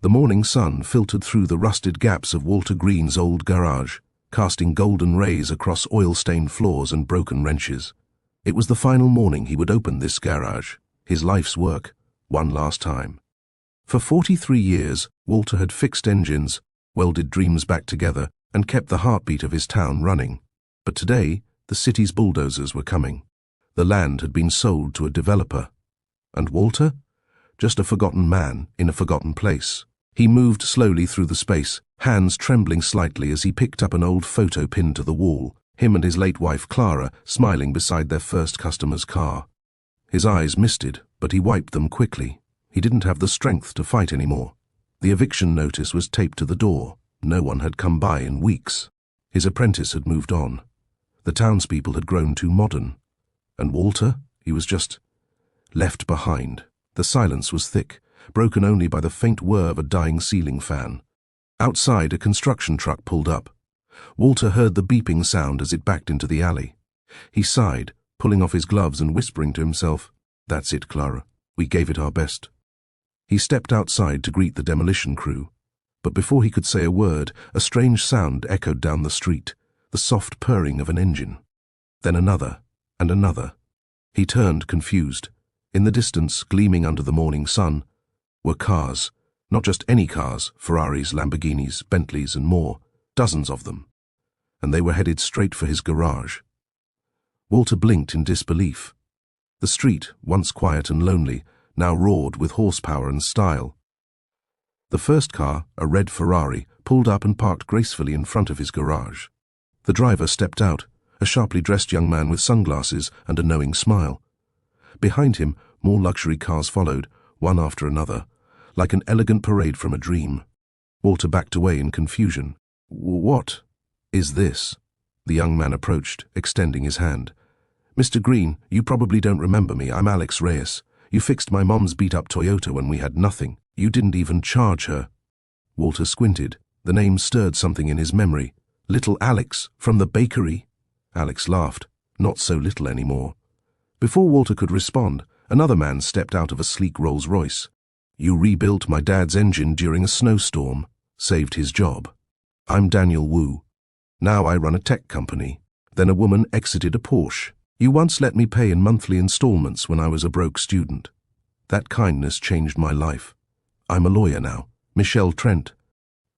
The morning sun filtered through the rusted gaps of Walter Green's old garage, casting golden rays across oil-stained floors and broken wrenches. It was the final morning he would open this garage, his life's work, one last time. For 43 years, Walter had fixed engines, welded dreams back together, and kept the heartbeat of his town running. But today, the city's bulldozers were coming. The land had been sold to a developer. And Walter? Just a forgotten man in a forgotten place. He moved slowly through the space, hands trembling slightly as he picked up an old photo pinned to the wall, him and his late wife Clara smiling beside their first customer's car. His eyes misted, but he wiped them quickly. He didn't have the strength to fight anymore. The eviction notice was taped to the door. No one had come by in weeks. His apprentice had moved on. The townspeople had grown too modern. And Walter? He was just left behind. The silence was thick, broken only by the faint whir of a dying ceiling fan. Outside, a construction truck pulled up. Walter heard the beeping sound as it backed into the alley. He sighed, pulling off his gloves and whispering to himself, "That's it, Clara. We gave it our best." He stepped outside to greet the demolition crew. But before he could say a word, a strange sound echoed down the street, the soft purring of an engine. Then another, and another. He turned, confused. In the distance, gleaming under the morning sun, were cars. Not just any cars, Ferraris, Lamborghinis, Bentleys, and more, dozens of them. And they were headed straight for his garage. Walter blinked in disbelief. The street, once quiet and lonely, now roared with horsepower and style. The first car, a red Ferrari, pulled up and parked gracefully in front of his garage. The driver stepped out, a sharply dressed young man with sunglasses and a knowing smile. Behind him, more luxury cars followed, one after another, like an elegant parade from a dream. Walter backed away in confusion. "What is this?" The young man approached, extending his hand. "Mr. Green, you probably don't remember me. I'm Alex Reyes. You fixed my mom's beat-up Toyota when we had nothing. You didn't even charge her." Walter squinted. The name stirred something in his memory. "Little Alex, from the bakery?" Alex laughed. Not so little anymore. Before Walter could respond, another man stepped out of a sleek Rolls-Royce. "You rebuilt my dad's engine during a snowstorm. Saved his job. I'm Daniel Wu. Now I run a tech company." Then a woman exited a Porsche. "You once let me pay in monthly installments when I was a broke student. That kindness changed my life. I'm a lawyer now, Michelle Trent."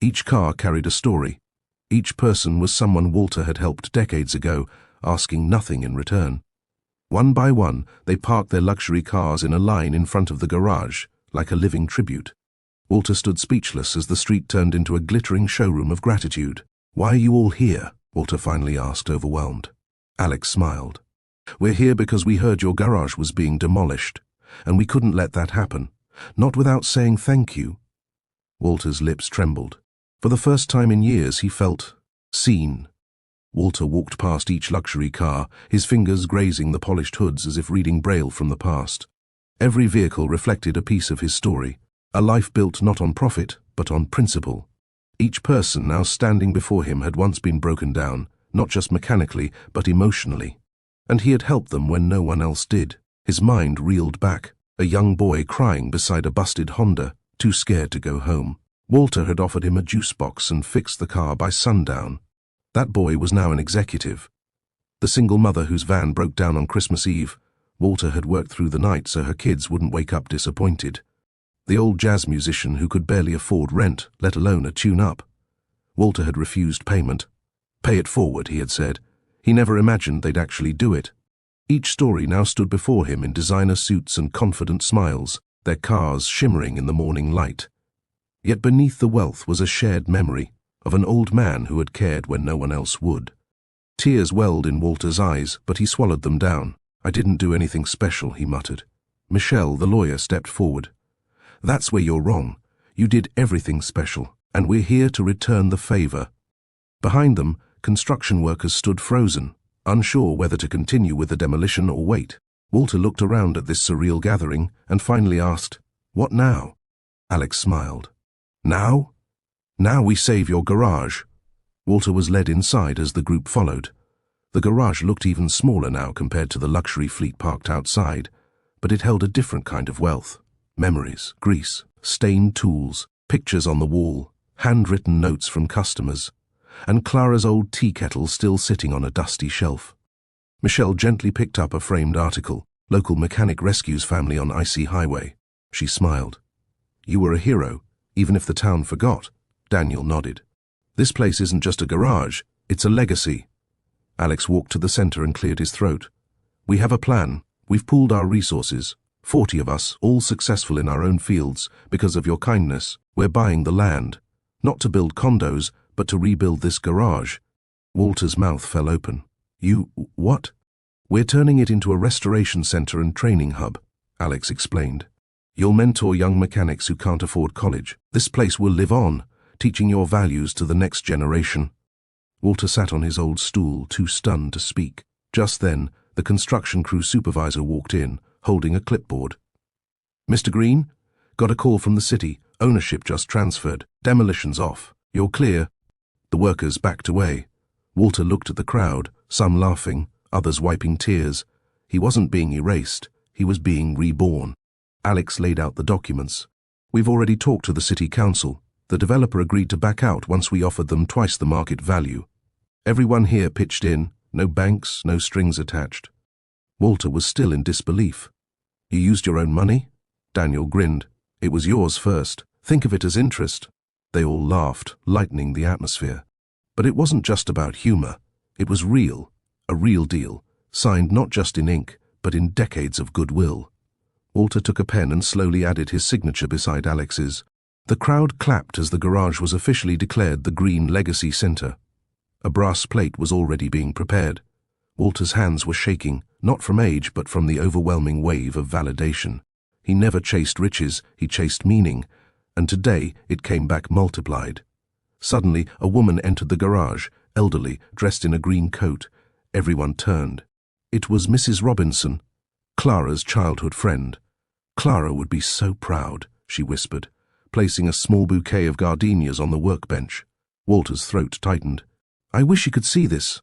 Each car carried a story. Each person was someone Walter had helped decades ago, asking nothing in return. One by one, they parked their luxury cars in a line in front of the garage, like a living tribute. Walter stood speechless as the street turned into a glittering showroom of gratitude. "Why are you all here?" Walter finally asked, overwhelmed. Alex smiled. "We're here because we heard your garage was being demolished, and we couldn't let that happen. Not without saying thank you." Walter's lips trembled. For the first time in years, he felt seen. Walter walked past each luxury car, his fingers grazing the polished hoods as if reading Braille from the past. Every vehicle reflected a piece of his story, a life built not on profit, but on principle. Each person now standing before him had once been broken down, not just mechanically, but emotionally. And he had helped them when no one else did. His mind reeled back, a young boy crying beside a busted Honda, too scared to go home. Walter had offered him a juice box and fixed the car by sundown. That boy was now an executive. The single mother whose van broke down on Christmas Eve, Walter had worked through the night so her kids wouldn't wake up disappointed. The old jazz musician who could barely afford rent, let alone a tune-up. Walter had refused payment. "Pay it forward," he had said. He never imagined they'd actually do it. Each story now stood before him in designer suits and confident smiles, their cars shimmering in the morning light. Yet beneath the wealth was a shared memory of an old man who had cared when no one else would. Tears welled in Walter's eyes, but he swallowed them down. "I didn't do anything special," he muttered. Michelle, the lawyer, stepped forward. "That's where you're wrong. You did everything special, and we're here to return the favor." Behind them, construction workers stood frozen, unsure whether to continue with the demolition or wait. Walter looked around at this surreal gathering and finally asked, "What now?" Alex smiled. "Now? Now we save your garage." Walter was led inside as the group followed. The garage looked even smaller now compared to the luxury fleet parked outside, but it held a different kind of wealth. Memories, grease, stained tools, Pictures on the wall, handwritten notes from customers, and Clara's old tea kettle still sitting on a dusty shelf. Michelle gently picked up a framed article, "Local mechanic rescues family on icy highway." She smiled. "You were a hero, even if the town forgot." Daniel nodded. "This place isn't just a garage, it's a legacy." Alex walked to the center and cleared his throat. "We have a plan. We've pooled our resources. 40 of us, all successful in our own fields, because of your kindness. We're buying the land. Not to build condos, but to rebuild this garage." Walter's mouth fell open. "You, what?" "We're turning it into a restoration center and training hub," Alex explained. "You'll mentor young mechanics who can't afford college. This place will live on, teaching your values to the next generation." Walter sat on his old stool, too stunned to speak. Just then, the construction crew supervisor walked in, holding a clipboard. "Mr. Green? Got a call from the city. Ownership just transferred. Demolition's off. You're clear." The workers backed away. Walter looked at the crowd, some laughing, others wiping tears. He wasn't being erased. He was being reborn. Alex laid out the documents. "We've already talked to the city council. The developer agreed to back out once we offered them twice the market value. Everyone here pitched in. No banks, no strings attached." Walter was still in disbelief. "You used your own money?" Daniel grinned. "It was yours first. Think of it as interest." They all laughed, lightening the atmosphere. But it wasn't just about humor. It was real, a real deal, signed not just in ink, but in decades of goodwill. Walter took a pen and slowly added his signature beside Alex's. The crowd clapped as the garage was officially declared the Green Legacy Center. A brass plate was already being prepared. Walter's hands were shaking, not from age but from the overwhelming wave of validation. He never chased riches, he chased meaning, and today it came back multiplied. Suddenly, a woman entered the garage, elderly, dressed in a green coat. Everyone turned. It was Mrs. Robinson, Clara's childhood friend. "Clara would be so proud," she whispered, placing a small bouquet of gardenias on the workbench. Walter's throat tightened. "I wish you could see this."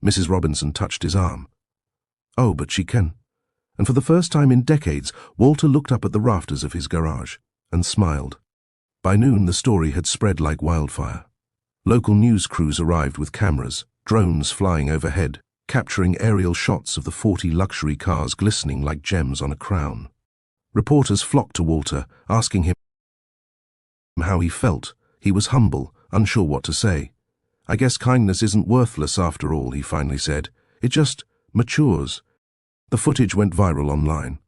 Mrs. Robinson touched his arm. "Oh, but she can." And for the first time in decades, Walter looked up at the rafters of his garage and smiled. By noon, the story had spread like wildfire. Local news crews arrived with cameras, drones flying overhead, capturing aerial shots of the 40 luxury cars glistening like gems on a crown. Reporters flocked to Walter, asking him how he felt. He was humble, unsure what to say. "I guess kindness isn't worthless after all," he finally said. "It just matures." The footage went viral online.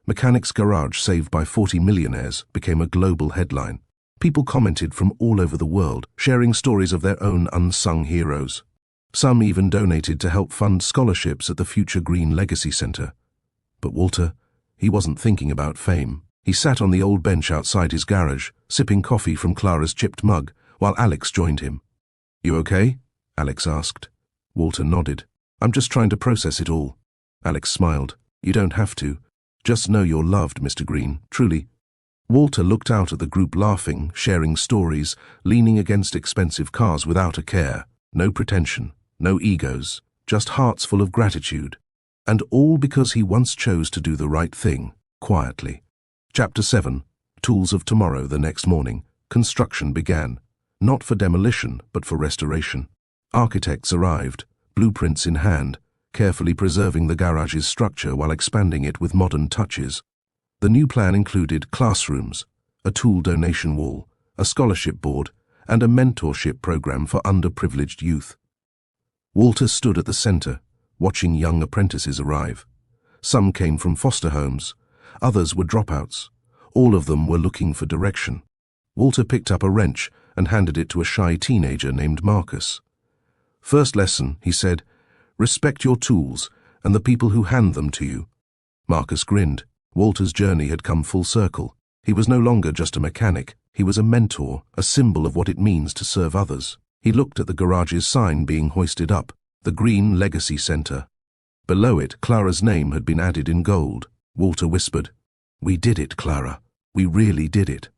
"Mechanic's garage saved by 40 millionaires" became a global headline. People commented from all over the world, sharing stories of their own unsung heroes. Some even donated to help fund scholarships at the future Green Legacy Center. But Walter, he wasn't thinking about fame. He sat on the old bench outside his garage, sipping coffee from Clara's chipped mug, while Alex joined him. "You okay?" Alex asked. Walter nodded. "I'm just trying to process it all." Alex smiled. "You don't have to. Just know you're loved, Mr. Green, truly." Walter looked out at the group laughing, sharing stories, leaning against expensive cars without a care. No pretension, no egos, just hearts full of gratitude. And all because he once chose to do the right thing, quietly. Chapter 7. Tools of Tomorrow. The next morning, construction began. Not for demolition, but for restoration. Architects arrived, blueprints in hand, carefully preserving the garage's structure while expanding it with modern touches. The new plan included classrooms, a tool donation wall, a scholarship board, and a mentorship program for underprivileged youth. Walter stood at the center, watching young apprentices arrive. Some came from foster homes, others were dropouts. All of them were looking for direction. Walter picked up a wrench and handed it to a shy teenager named Marcus. "First lesson," he said, "respect your tools and the people who hand them to you." Marcus grinned. Walter's journey had come full circle. He was no longer just a mechanic. He was a mentor, a symbol of what it means to serve others. He looked at the garage's sign being hoisted up, the Green Legacy Center. Below it, Clara's name had been added in gold. Walter whispered, "We did it, Clara. We really did it."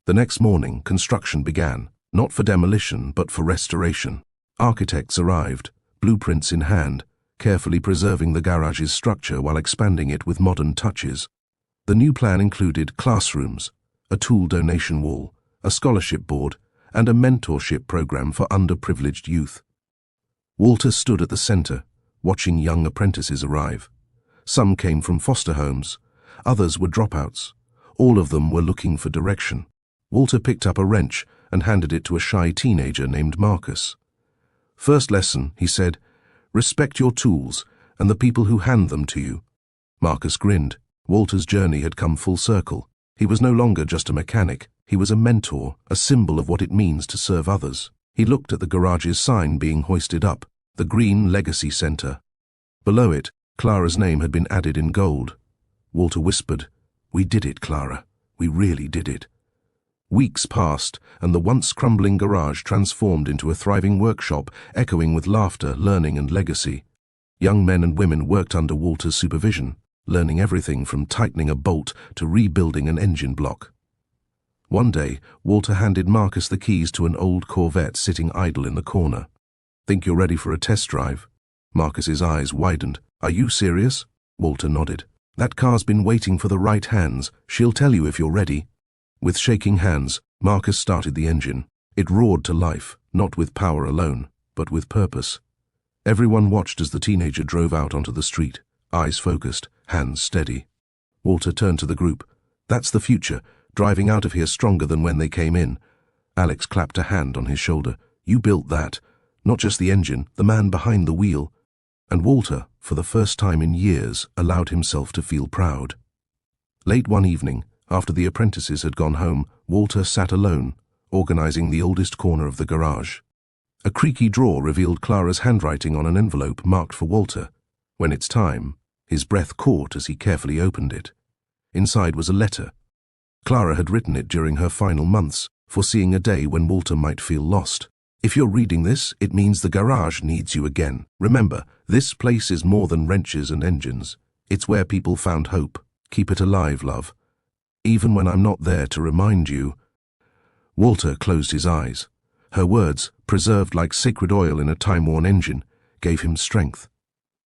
The next morning, construction began, not for demolition, but for restoration. Architects arrived, blueprints in hand, carefully preserving the garage's structure while expanding it with modern touches. The new plan included classrooms, a tool donation wall, a scholarship board, and a mentorship program for underprivileged youth. Walter stood at the center, watching young apprentices arrive. Some came from foster homes, others were dropouts. All of them were looking for direction. Walter picked up a wrench and handed it to a shy teenager named Marcus. "First lesson," he said, "respect your tools and the people who hand them to you." Marcus grinned. Walter's journey had come full circle. He was no longer just a mechanic. He was a mentor, a symbol of what it means to serve others. He looked at the garage's sign being hoisted up, the Green Legacy Center. Below it, Clara's name had been added in gold. Walter whispered, "We did it, Clara. We really did it." Weeks passed, and the once crumbling garage transformed into a thriving workshop, echoing with laughter, learning, and legacy. Young men and women worked under Walter's supervision, learning everything from tightening a bolt to rebuilding an engine block. One day, Walter handed Marcus the keys to an old Corvette sitting idle in the corner. "Think you're ready for a test drive?" Marcus's eyes widened. "Are you serious?" Walter nodded. "That car's been waiting for the right hands. She'll tell you if you're ready." With shaking hands, Marcus started the engine. It roared to life, not with power alone, but with purpose. Everyone watched as the teenager drove out onto the street, eyes focused, hands steady. Walter turned to the group. "That's the future, driving out of here stronger than when they came in." Alex clapped a hand on his shoulder. "You built that. Not just the engine, the man behind the wheel." And Walter, for the first time in years, allowed himself to feel proud. Late one evening, after the apprentices had gone home, Walter sat alone, organizing the oldest corner of the garage. A creaky drawer revealed Clara's handwriting on an envelope marked for Walter. When it's time, his breath caught as he carefully opened it. Inside was a letter. Clara had written it during her final months, foreseeing a day when Walter might feel lost. "If you're reading this, it means the garage needs you again. Remember, this place is more than wrenches and engines. It's where people found hope. Keep it alive, love. Even when I'm not there to remind you." Walter closed his eyes. Her words, preserved like sacred oil in a time-worn engine, gave him strength.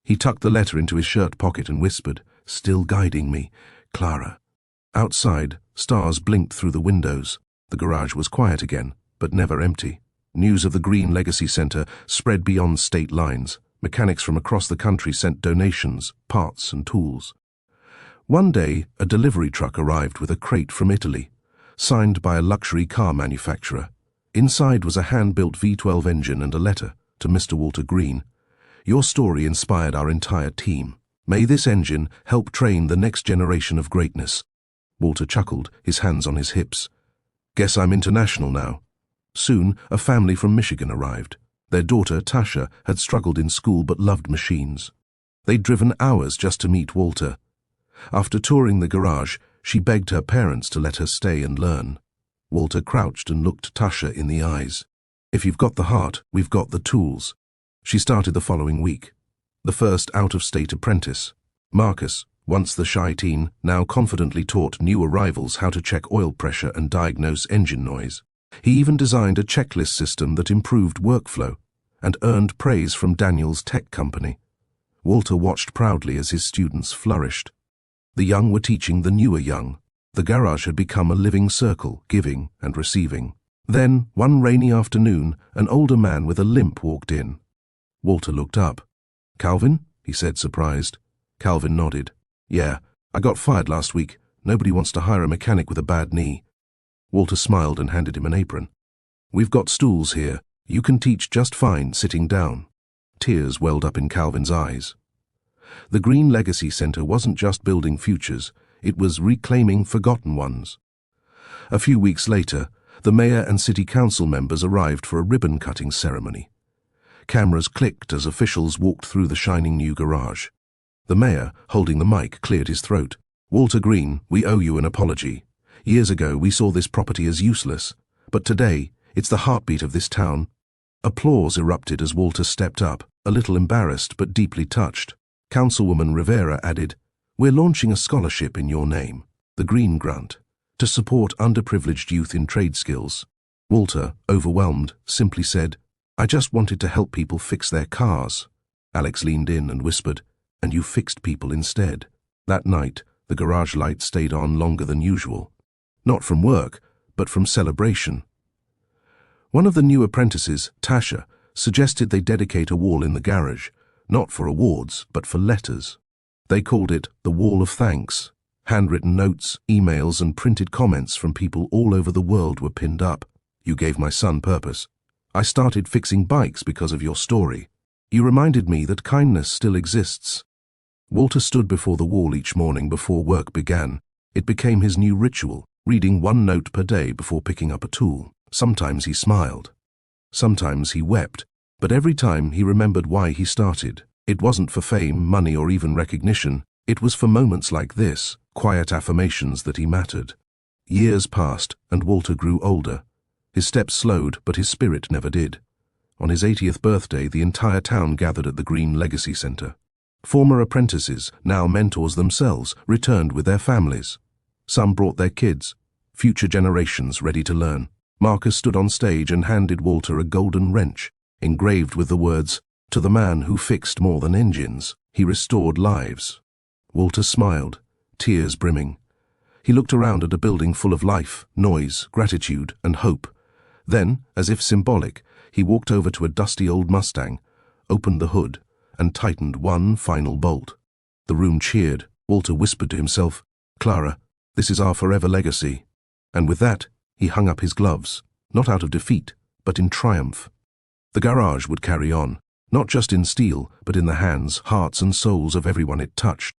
He tucked the letter into his shirt pocket and whispered, "Still guiding me, Clara." Outside, stars blinked through the windows. The garage was quiet again, but never empty. News of the Green Legacy Center spread beyond state lines. Mechanics from across the country sent donations, parts, and tools. One day, a delivery truck arrived with a crate from Italy, signed by a luxury car manufacturer. Inside was a hand-built V12 engine and a letter to Mr. Walter Green. "Your story inspired our entire team. May this engine help train the next generation of greatness." Walter chuckled, his hands on his hips. "Guess I'm international now." Soon, a family from Michigan arrived. Their daughter, Tasha, had struggled in school but loved machines. They'd driven hours just to meet Walter. After touring the garage, she begged her parents to let her stay and learn. Walter crouched and looked Tasha in the eyes. "If you've got the heart, we've got the tools." She started the following week. The first out-of-state apprentice, Marcus, once the shy teen, now confidently taught new arrivals how to check oil pressure and diagnose engine noise. He even designed a checklist system that improved workflow and earned praise from Daniel's tech company. Walter watched proudly as his students flourished. The young were teaching the newer young. The garage had become a living circle, giving and receiving. Then, one rainy afternoon, an older man with a limp walked in. Walter looked up. "Calvin?" he said, surprised. Calvin nodded. "Yeah, I got fired last week. Nobody wants to hire a mechanic with a bad knee." Walter smiled and handed him an apron. "We've got stools here. You can teach just fine sitting down." Tears welled up in Calvin's eyes. The Green Legacy Center wasn't just building futures, it was reclaiming forgotten ones. A few weeks later, the mayor and city council members arrived for a ribbon-cutting ceremony. Cameras clicked as officials walked through the shining new garage. The mayor, holding the mic, cleared his throat. "Walter Green, we owe you an apology. Years ago, we saw this property as useless, but today, it's the heartbeat of this town." Applause erupted as Walter stepped up, a little embarrassed but deeply touched. Councilwoman Rivera added, "We're launching a scholarship in your name, the Green Grant, to support underprivileged youth in trade skills." Walter, overwhelmed, simply said, "I just wanted to help people fix their cars." Alex leaned in and whispered, "And you fixed people instead." That night, the garage light stayed on longer than usual. Not from work, but from celebration. One of the new apprentices, Tasha, suggested they dedicate a wall in the garage, not for awards, but for letters. They called it the Wall of Thanks. Handwritten notes, emails, and printed comments from people all over the world were pinned up. You gave my son purpose. I started fixing bikes because of your story. You reminded me that kindness still exists. Walter stood before the wall each morning before work began. It became his new ritual, reading one note per day before picking up a tool. Sometimes he smiled. Sometimes he wept. But every time he remembered why he started. It wasn't for fame, money, or even recognition. It was for moments like this, quiet affirmations that he mattered. Years passed, and Walter grew older. His steps slowed, but his spirit never did. On his 80th birthday, the entire town gathered at the Green Legacy Center. Former apprentices, now mentors themselves, returned with their families. Some brought their kids, future generations ready to learn. Marcus stood on stage and handed Walter a golden wrench, engraved with the words, "To the man who fixed more than engines, he restored lives." Walter smiled, tears brimming. He looked around at a building full of life, noise, gratitude, and hope. Then, as if symbolic, he walked over to a dusty old Mustang, opened the hood, and tightened one final bolt. The room cheered. Walter whispered to himself, "Clara, this is our forever legacy." And with that, he hung up his gloves, not out of defeat, but in triumph. The garage would carry on, not just in steel, but in the hands, hearts, and souls of everyone it touched.